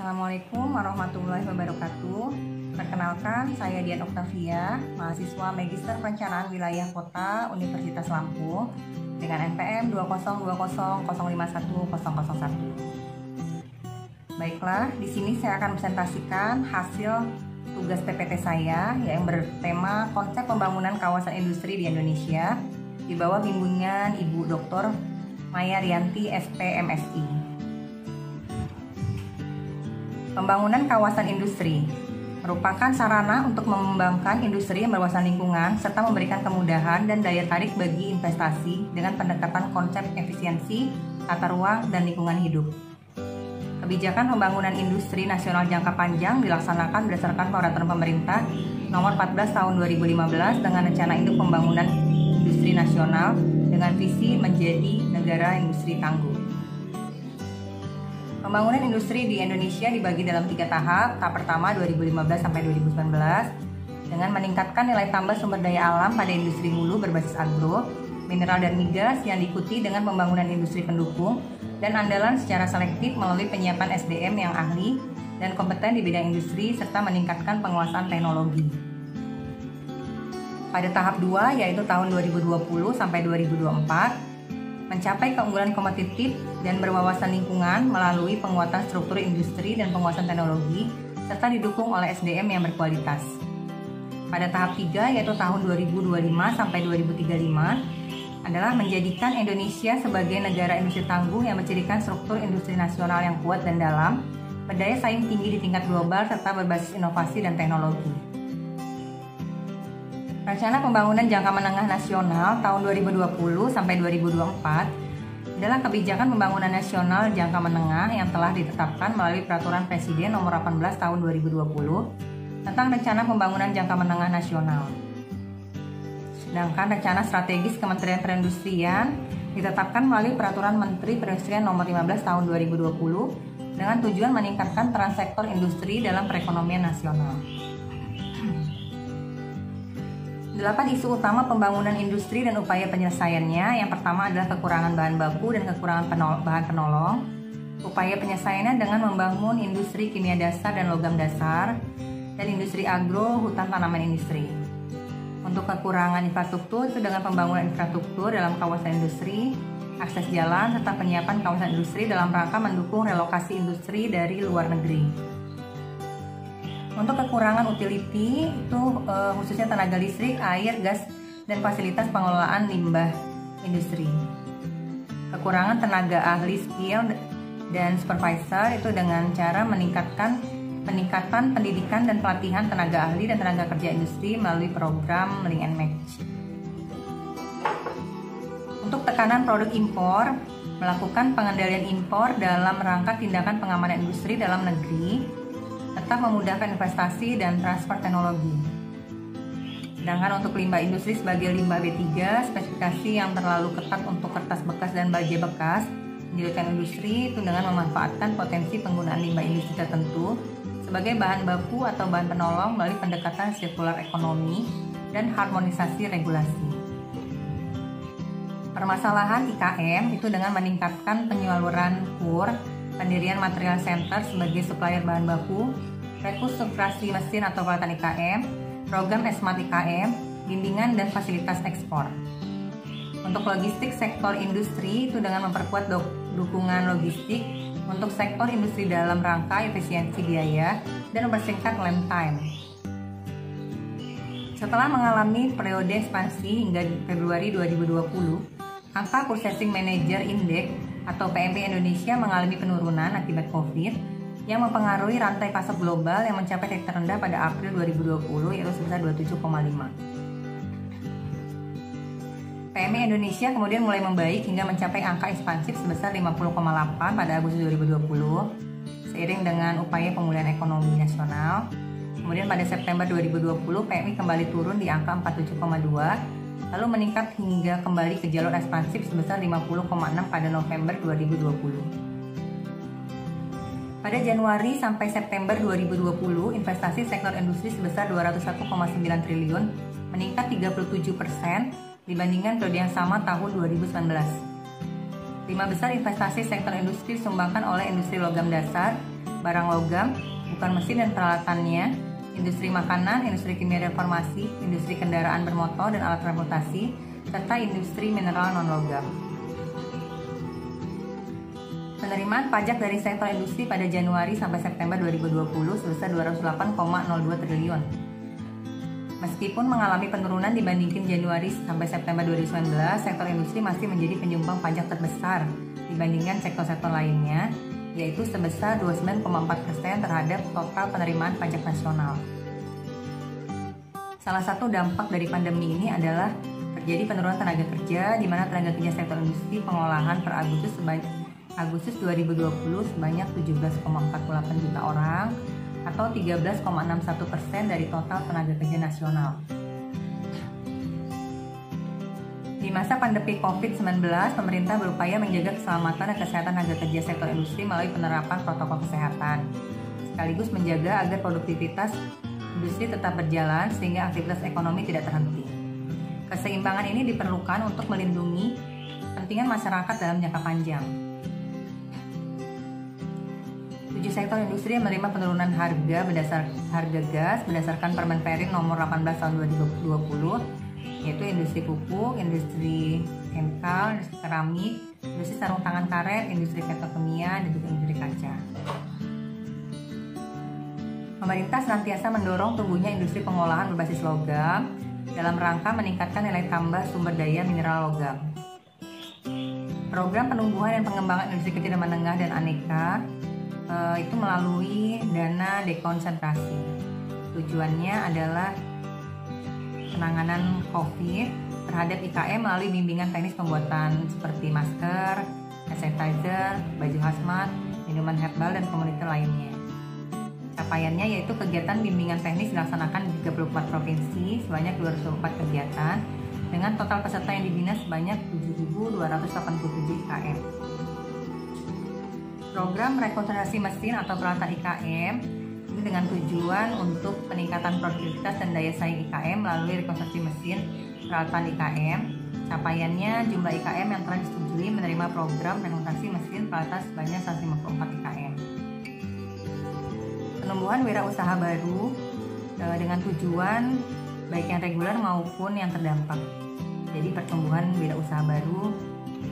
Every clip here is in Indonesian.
Assalamualaikum warahmatullahi wabarakatuh. Perkenalkan, saya Dian Oktavia, mahasiswa Magister Perencanaan Wilayah Kota Universitas Lampung dengan NPM 20200510001. Baiklah, di sini saya akan presentasikan hasil tugas PPT saya yang bertema konsep pembangunan kawasan industri di Indonesia di bawah bimbingan Ibu Dr. Maya Rianti, SP, MSI. Pembangunan kawasan industri merupakan sarana untuk mengembangkan industri yang berwawasan lingkungan serta memberikan kemudahan dan daya tarik bagi investasi dengan pendekatan konsep efisiensi, tata ruang, dan lingkungan hidup. Kebijakan pembangunan industri nasional jangka panjang dilaksanakan berdasarkan peraturan pemerintah nomor 14 tahun 2015 dengan rencana induk pembangunan industri nasional dengan visi menjadi negara industri tangguh. Pembangunan industri di Indonesia dibagi dalam 3 tahap. Tahap pertama 2015 sampai 2019 dengan meningkatkan nilai tambah sumber daya alam pada industri hulu berbasis agro, mineral dan migas yang diikuti dengan pembangunan industri pendukung dan andalan secara selektif melalui penyiapan SDM yang ahli dan kompeten di bidang industri serta meningkatkan penguasaan teknologi. Pada tahap 2 yaitu tahun 2020 sampai 2024 mencapai keunggulan kompetitif dan berwawasan lingkungan melalui penguatan struktur industri dan penguasaan teknologi serta didukung oleh SDM yang berkualitas. Pada tahap 3 yaitu tahun 2025 sampai 2035 adalah menjadikan Indonesia sebagai negara industri tangguh yang mencirikan struktur industri nasional yang kuat dan dalam, berdaya saing tinggi di tingkat global serta berbasis inovasi dan teknologi. Rencana Pembangunan Jangka Menengah Nasional tahun 2020 sampai 2024 adalah kebijakan pembangunan nasional jangka menengah yang telah ditetapkan melalui Peraturan Presiden Nomor 18 Tahun 2020 tentang Rencana Pembangunan Jangka Menengah Nasional. Sedangkan Rencana Strategis Kementerian Perindustrian ditetapkan melalui Peraturan Menteri Perindustrian Nomor 15 Tahun 2020 dengan tujuan meningkatkan peran sektor industri dalam perekonomian nasional. 8 isu utama pembangunan industri dan upaya penyelesaiannya. Yang pertama adalah kekurangan bahan baku dan kekurangan bahan penolong. Upaya penyelesaiannya dengan membangun industri kimia dasar dan logam dasar dan industri agro, hutan tanaman industri. Untuk kekurangan infrastruktur itu dengan pembangunan infrastruktur dalam kawasan industri, akses jalan, serta penyiapan kawasan industri dalam rangka mendukung relokasi industri dari luar negeri. Untuk kekurangan utility itu khususnya tenaga listrik, air, gas, dan fasilitas pengelolaan limbah industri. Kekurangan tenaga ahli skill dan supervisor itu dengan cara peningkatan pendidikan dan pelatihan tenaga ahli dan tenaga kerja industri melalui program Link and Match. Untuk tekanan produk impor, melakukan pengendalian impor dalam rangka tindakan pengamanan industri dalam negeri tetap memudahkan investasi dan transfer teknologi. Sedangkan untuk limbah industri sebagai limbah B3, spesifikasi yang terlalu ketat untuk kertas bekas dan baja bekas menjadikan industri itu dengan memanfaatkan potensi penggunaan limbah industri tertentu sebagai bahan baku atau bahan penolong melalui pendekatan sirkular ekonomi dan harmonisasi regulasi. Permasalahan IKM itu dengan meningkatkan penyaluran KUR, pendirian material center sebagai supplier bahan baku, rekonstruksi mesin atau peralatan IKM, program Smart IKM, bimbingan dan fasilitas ekspor. Untuk logistik sektor industri itu dengan memperkuat dukungan logistik untuk sektor industri dalam rangka efisiensi biaya dan mempersingkat lead time. Setelah mengalami periode ekspansi hingga Februari 2020, angka Purchasing Manager Index atau PMI Indonesia mengalami penurunan akibat COVID yang mempengaruhi rantai pasok global yang mencapai titik terendah pada April 2020 yaitu sebesar 27,5. PMI Indonesia kemudian mulai membaik hingga mencapai angka ekspansif sebesar 50,8 pada Agustus 2020 seiring dengan upaya pemulihan ekonomi nasional. Kemudian pada September 2020 PMI kembali turun di angka 47,2 lalu meningkat hingga kembali ke jalur ekspansif sebesar 50,6 pada November 2020. Pada Januari sampai September 2020, investasi sektor industri sebesar 201,9 triliun, meningkat 37% dibandingkan periode yang sama tahun 2019. 5 besar investasi sektor industri disumbangkan oleh industri logam dasar barang logam, bukan mesin dan peralatannya, industri makanan, industri kimia dan farmasi, industri kendaraan bermotor dan alat transportasi, serta industri mineral non-logam. Penerimaan pajak dari sektor industri pada Januari sampai September 2020 sebesar 208,02 triliun. Meskipun mengalami penurunan dibandingkan Januari sampai September 2019, sektor industri masih menjadi penyumbang pajak terbesar dibandingkan sektor-sektor lainnya, yaitu sebesar 29,4% terhadap total penerimaan pajak nasional. Salah satu dampak dari pandemi ini adalah terjadi penurunan tenaga kerja, di mana tenaga kerja sektor industri pengolahan per Agustus 2020 sebanyak 17,48 juta orang atau 13,61% dari total tenaga kerja nasional. Di masa pandemi COVID-19, pemerintah berupaya menjaga keselamatan dan kesehatan tenaga kerja sektor industri melalui penerapan protokol kesehatan, sekaligus menjaga agar produktivitas industri tetap berjalan sehingga aktivitas ekonomi tidak terhenti. Keseimbangan ini diperlukan untuk melindungi kepentingan masyarakat dalam jangka panjang. 7 sektor industri yang menerima penurunan harga gas berdasarkan Permen Perin nomor 18 tahun 2020, yaitu industri pupuk, industri chemical, industri keramik, industri sarung tangan karet, industri petrokimia, dan juga industri kaca. Pemerintah senantiasa mendorong tumbuhnya industri pengolahan berbasis logam dalam rangka meningkatkan nilai tambah sumber daya mineral logam. Program penumbuhan dan pengembangan industri kecil dan menengah dan aneka itu melalui dana dekonsentrasi. Tujuannya adalah penanganan COVID terhadap IKM melalui bimbingan teknis pembuatan seperti masker, hand sanitizer, baju hazmat, minuman herbal, dan komoditi lainnya. Capaiannya yaitu kegiatan bimbingan teknis dilaksanakan di 34 provinsi sebanyak 204 kegiatan dengan total peserta yang dibina sebanyak 7.287 IKM. Program rekonstruksi mesin atau peralatan IKM ini dengan tujuan untuk peningkatan produktivitas dan daya saing IKM melalui rekonstruksi mesin peralatan IKM. Capaiannya jumlah IKM yang telah disetujui menerima program rekonstruksi mesin peralatan sebanyak 154 IKM. Penumbuhan wirausaha baru dengan tujuan baik yang reguler maupun yang terdampak. Jadi pertumbuhan wirausaha baru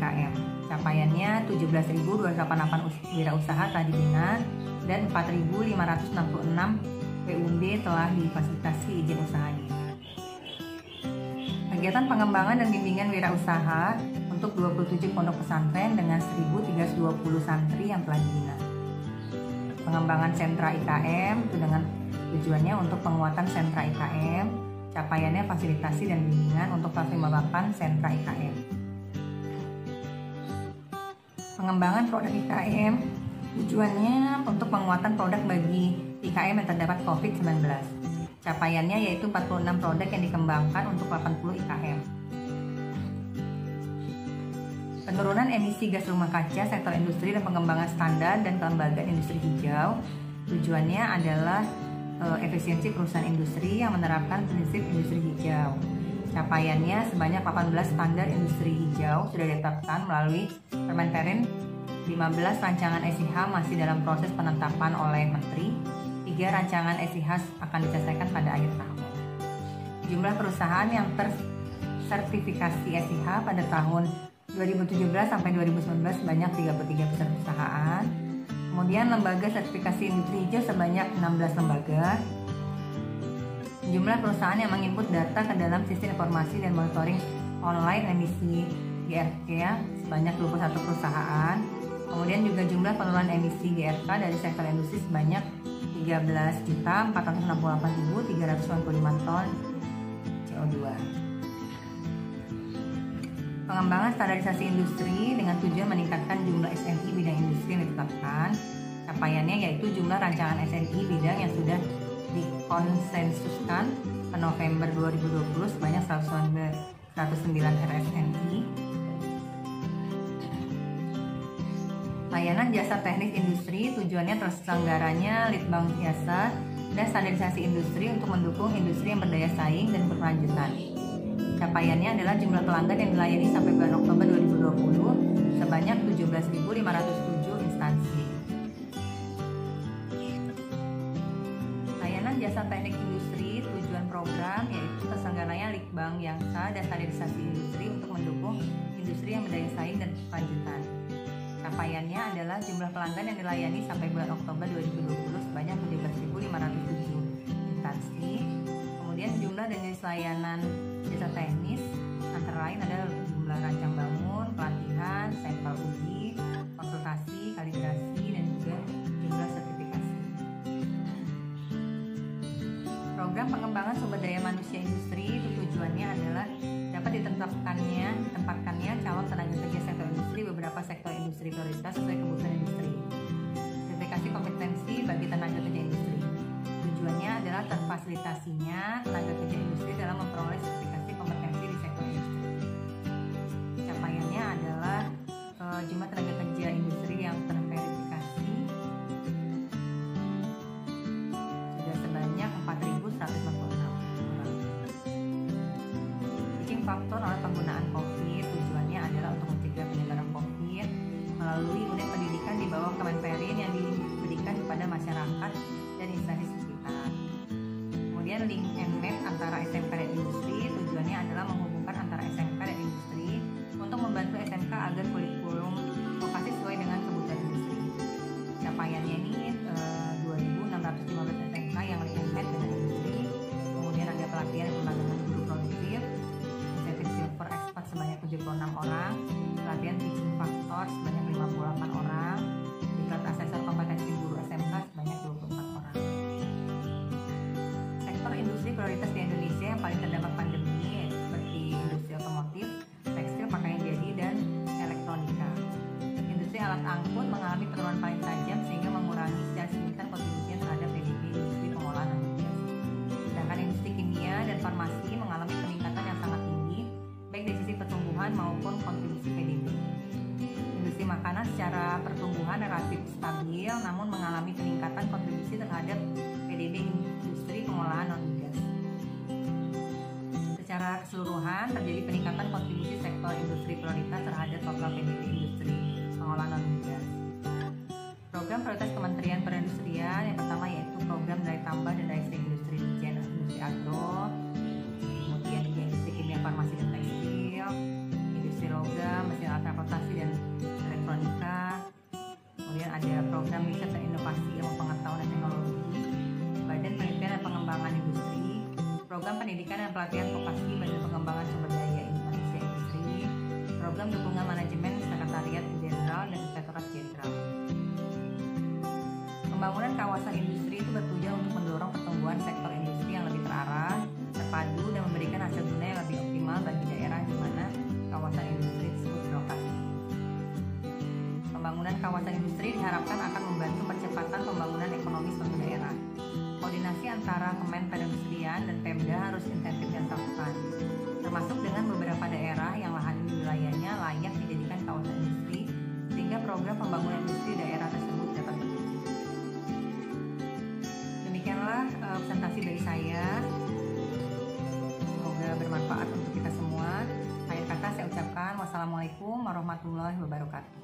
IKM. Capaiannya 17.288 wirausaha telah dibina dan 4.566 PUB telah difasilitasi izin usahanya. Kegiatan pengembangan dan bimbingan wirausaha untuk 27 pondok pesantren dengan 1.320 santri yang telah dibina. Pengembangan sentra IKM itu dengan tujuannya untuk penguatan sentra IKM. Capaiannya fasilitasi dan bimbingan untuk 458 sentra IKM. Pengembangan produk IKM tujuannya untuk penguatan produk bagi IKM yang terdapat COVID-19. Capaiannya yaitu 46 produk yang dikembangkan untuk 80 IKM. Penurunan emisi gas rumah kaca sektor industri dan pengembangan standar dan kelembagaan industri hijau. Tujuannya adalah efisiensi perusahaan industri yang menerapkan prinsip industri hijau. Capaiannya sebanyak 18 standar industri hijau sudah ditetapkan melalui Permen Perin 15 rancangan SIH masih dalam proses penetapan oleh Menteri. 3 rancangan SIH akan diselesaikan pada akhir tahun. Jumlah perusahaan yang tersertifikasi SIH pada tahun 2017 sampai 2019 sebanyak 33 perusahaan. Kemudian lembaga sertifikasi industri hijau sebanyak 16 lembaga. Jumlah perusahaan yang menginput data ke dalam sistem informasi dan monitoring online emisi GRK sebanyak 21 perusahaan. Kemudian juga jumlah penurunan emisi GRK dari sektor industri sebanyak 13.468.395 ton CO2. Pengembangan standarisasi industri dengan tujuan meningkatkan jumlah SNI bidang industri yang ditetapkan. Capaiannya yaitu jumlah rancangan SNI bidang yang sudah dikonsensuskan pada November 2020 sebanyak 109 RSNI. Layanan jasa teknis industri tujuannya terselenggaranya litbang jasa dan standarisasi industri untuk mendukung industri yang berdaya saing dan berkelanjutan. Capaiannya adalah jumlah pelanggan yang dilayani sampai bulan Oktober 2020 sebanyak 17.507 instansi. jasa teknik industri, tujuan program yaitu terselenggaranya Litbang Yangsa dan standarisasi industri untuk mendukung industri yang berdaya saing dan berkelanjutan. Capaiannya adalah jumlah pelanggan yang dilayani sampai bulan Oktober 2020 sebanyak 17.507 instansi. Kemudian jumlah dan jenis layanan jasa teknis antara lain adalah jumlah rancang bangun, pelatihan, sampel uji, konsultasi, kalibrasi, dan juga jumlah sertifikasi. Program pengembangan sumber daya manusia industri itu tujuannya adalah dapat ditempatkannya calon tenaga kerja sektor industri beberapa sektor industri prioritas sesuai kebutuhan industri. Sertifikasi kompetensi bagi tenaga kerja industri. Tujuannya adalah terfasilitasinya tenaga kerja industri dalam memperoleh sertifikasi kompetensi di sektor industri. Capaiannya adalah jumlah tenaga kerja industri yang terverifikasi sudah sebanyak 4.146 orang. Switching faktor oleh penggunaan COVID tujuannya adalah untuk mencegah penyebaran COVID melalui unit pendidikan di bawah Kemenperin yang diberikan kepada masyarakat dan instansi sekitar. Kemudian link and map antara SMK dan industri tujuannya adalah menghubungkan antara SMK dan industri untuk membantu SMK agar kurikulum vokasi sesuai dengan kebutuhan industri. Capaiannya ini 2.615 SMK yang link and map dengan industri. Kemudian ada pelatihan dan pemagangan guru produktif, insentif silver expert sebanyak 76 orang, pelatihan teaching factor sebanyak 58 orang, diklat asesor kompetensi guru SMK sebanyak 24 orang. Sektor industri prioritas di Indonesia yang paling terdampak pandemi seperti industri otomotif, tekstil, pakaian jadi, dan elektronika. Industri alat angkut mengalami penurunan paling tajam sehingga mengurangi secara signifikan kontribusinya terhadap PDB industri pengolahan non-migas. Sedangkan industri kimia dan farmasi mengalami peningkatan yang sangat tinggi baik dari sisi pertumbuhan maupun kontribusi PDB. Industri makanan secara pertumbuhan relatif stabil namun mengalami peningkatan kontribusi terhadap PDB industri pengolahan non-migas. Secara keseluruhan terjadi peningkatan kontribusi sektor industri prioritas terhadap total PDB industri pengolahan non-migas. Program prioritas Kementerian Perindustrian yang pertama yaitu program daya tambah dan daya saing industri industri agro, kemudian juga industri kimia, farmasi dan tekstil, industri logam, mesin alat transportasi dan elektronika. Kemudian ada program riset dan inovasi ilmu pengetahuan dan teknologi, Badan Penelitian dan Pengembangan Industri, program pendidikan dan pelatihan vokasi Badan Pengembangan Sumber Daya Manusia Industri, program dukungan manajemen Sekretariat Jenderal dan Inspektorat Jenderal. Pembangunan kawasan industri itu bertujuan untuk mendorong pertumbuhan sektor industri yang lebih terarah, terpadu, dan memberikan hasil guna yang lebih optimal bagi daerah di mana kawasan industri tersebut berlokasi. Pembangunan kawasan industri diharapkan akan membantu percepatan pembangunan ekonomi suatu daerah. Koordinasi antara Kemenperindustrian dan Pemda harus intensif dilakukan, termasuk dengan beberapa daerah yang lahan di wilayahnya layak dijadikan kawasan industri, sehingga program pembangunan industri daerah tersebut dapat terwujud. Demikianlah presentasi dari saya. Semoga bermanfaat untuk kita semua. Akhir kata saya ucapkan wassalamualaikum warahmatullahi wabarakatuh.